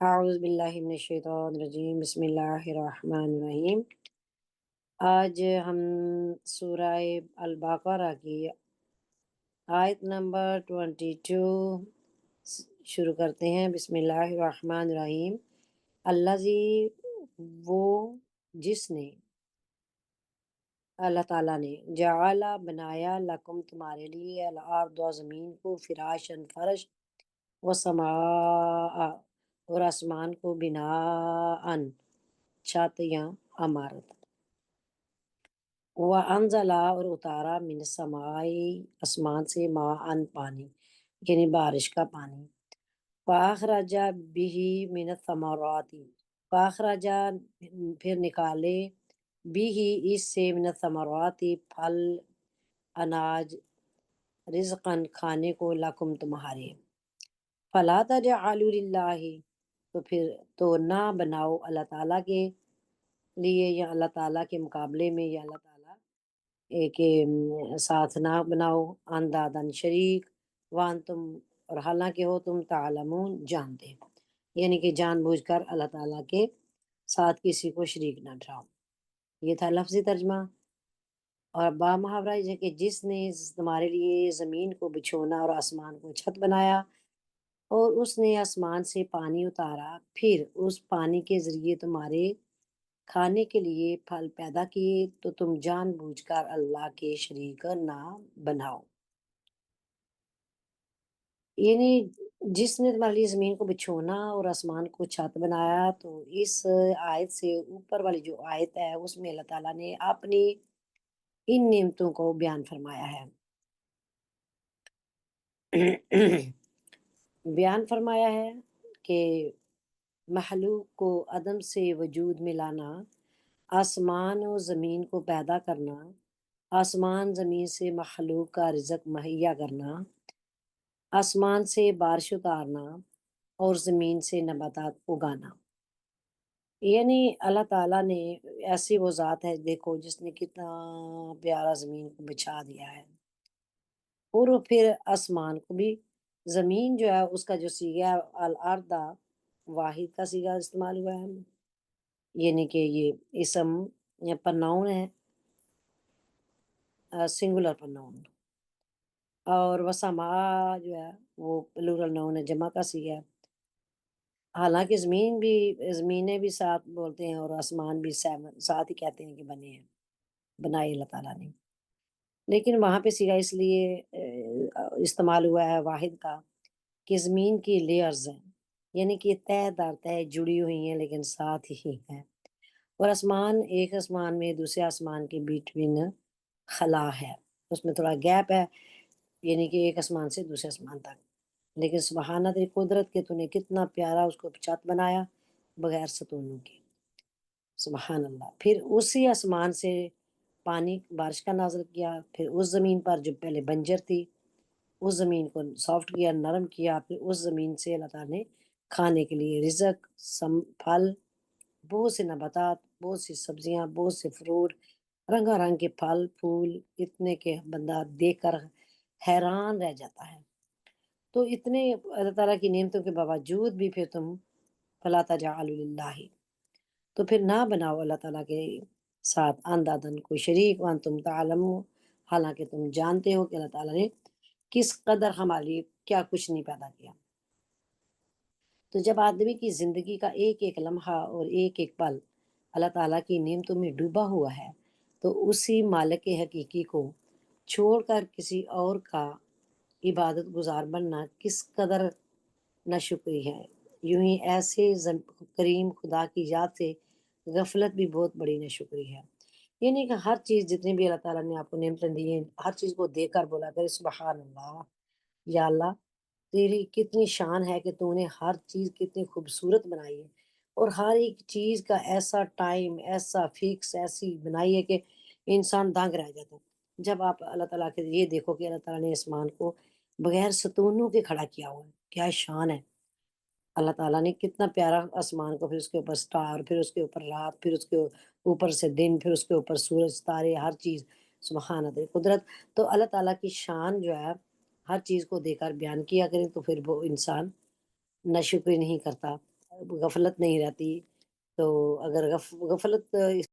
اعوذ باللہ من الشیطان الرجیم، بسم اللہ الرحمن الرحیم۔ آج ہم سورہ البقرہ کی آیت نمبر 22 شروع کرتے ہیں۔ بسم اللہ الرحمن الرحیم۔ الذی، وہ جس نے، اللہ تعالیٰ نے، جعل بنایا، لکم تمہارے لیے، الارض زمین کو، فراشن فرش، وسماء اور آسمان کو، بناءً چھت یا عمارت، وَأَنزَلَ اور اتارا، من السماء آسمان سے، ماءً پانی، یعنی بارش کا پانی، فَأَخْرَجَ بِهِ مِنَ الثَّمَرَاتِ، فَأَخْرَجَ پھر نکالے، بِهِ اس سے، من الثَّمَرَاتِ پھل، اناج، رزقاً کھانے کو، لکم تمہارے، فَلَا تَجْعَلُوا لِلَّهِ تو پھر تو نہ بناؤ اللہ تعالیٰ کے لیے، یا اللہ تعالیٰ کے مقابلے میں، یا اللہ تعالیٰ کے ساتھ نہ بناؤ، اندادن شریک، وان تم اور حالانکہ ہو تم، تعلمون جانتے، یعنی کہ جان بوجھ کر اللہ تعالیٰ کے ساتھ کسی کو شریک نہ ٹھہراؤ۔ یہ تھا لفظی ترجمہ۔ اور با محاورہ یہ ہے کہ جس نے تمہارے لیے زمین کو بچھونا اور آسمان کو چھت بنایا، اور اس نے آسمان سے پانی اتارا، پھر اس پانی کے ذریعے تمہارے کھانے کے لیے پھل پیدا کیے، تو تم جان بوجھ کر اللہ کے شریک نہ بناؤ۔ یعنی جس نے تمہارے لیے زمین کو بچھونا اور آسمان کو چھت بنایا، تو اس آیت سے اوپر والی جو آیت ہے، اس میں اللہ تعالیٰ نے اپنی ان نعمتوں کو بیان فرمایا ہے۔ بیان فرمایا ہے کہ مخلوق کو عدم سے وجود میں لانا، آسمان و زمین کو پیدا کرنا، آسمان زمین سے مخلوق کا رزق مہیا کرنا، آسمان سے بارش اتارنا، اور زمین سے نباتات اگانا۔ یعنی اللہ تعالیٰ نے، ایسی وہ ذات ہے، دیکھو جس نے کتنا پیارا زمین کو بچھا دیا ہے، اور وہ پھر آسمان کو بھی، زمین جو ہے اس کا جو سیگا ہے، الارض واحد کا سیگا استعمال ہوا ہے، یعنی کہ یہ اسم پرناؤن ہے، سنگولر پرناؤن، اور وسما جو ہے وہ پلورل ناؤن ہے، جمع کا سیگا ہے۔ حالانکہ زمینیں بھی ساتھ بولتے ہیں، اور آسمان بھی ساتھ ہی کہتے ہیں کہ بنے ہیں، بنائے اللہ تعالیٰ نے، لیکن وہاں پہ سیگا اس لیے استعمال ہوا ہے واحد کا کہ زمین کی لیئرز ہیں، یعنی کہ تہ در تہ جڑی ہوئی ہیں لیکن ساتھ ہی ہیں، اور آسمان، ایک آسمان میں دوسرے آسمان کے بٹوین خلا ہے، اس میں تھوڑا گیپ ہے، یعنی کہ ایک آسمان سے دوسرے آسمان تک، لیکن سبحانہ تیری قدرت کہ تو نے کتنا پیارا اس کو چھت بنایا بغیر ستونوں کے، سبحان اللہ۔ پھر اسی آسمان سے پانی بارش کا نازل کیا، پھر اس زمین پر جو پہلے بنجر تھی، اس زمین کو سافٹ کیا، نرم کیا، پھر اس زمین سے اللہ تعالیٰ نے کھانے کے لیے رزق، پھل، بہت سے نباتات، بہت سی سبزیاں، بہت سے فروٹ، رنگا رنگ کے پھل پھول، اتنے کہ بندہ دیکھ کر حیران رہ جاتا ہے۔ تو اتنے اللہ تعالیٰ کی نعمتوں کے باوجود بھی پھر تم فلا تجعلوا للہ، تو پھر نہ بناؤ اللہ تعالیٰ کے ساتھ اندادن کوئی شریک، وانتم تعلمون حالانکہ تم جانتے ہو کہ اللہ تعالیٰ نے کس قدر ہمارے لیے کیا کچھ نہیں پیدا کیا۔ تو جب آدمی کی زندگی کا ایک ایک لمحہ اور ایک ایک پل اللہ تعالیٰ کی نعمتوں میں ڈوبا ہوا ہے، تو اسی مالک حقیقی کو چھوڑ کر کسی اور کا عبادت گزار بننا کس قدر ناشکری ہے۔ یوں ہی ایسے کریم خدا کی یاد سے غفلت بھی بہت بڑی ناشکری ہے۔ یعنی کہ ہر چیز، جتنی بھی اللہ تعالیٰ نے آپ کو نعمتیں دی ہیں، ہر چیز کو دیکھ کر بولا کرے سبحان اللہ، یا اللہ تیری کتنی شان ہے کہ تو نے ہر چیز کتنی خوبصورت بنائی ہے، اور ہر ایک چیز کا ایسا ٹائم، ایسا فکس، ایسی بنائی ہے کہ انسان دنگ رہ جاتا ہے جب آپ اللہ تعالیٰ کے یہ دیکھو کہ اللہ تعالیٰ نے آسمان کو بغیر ستونوں کے کھڑا کیا ہوا ہے، کیا شان ہے۔ اللہ تعالیٰ نے کتنا پیارا آسمان کو، پھر اس کے اوپر سٹار، پھر اس کے اوپر رات، پھر اس کے اوپر سے دن، پھر اس کے اوپر سورج، ستارے، ہر چیز، سبحان اللہ قدرت۔ تو اللہ تعالیٰ کی شان جو ہے ہر چیز کو دے کر بیان کیا کریں، تو پھر وہ انسان ناشکری نہیں کرتا، غفلت نہیں رہتی، تو اگر غفلت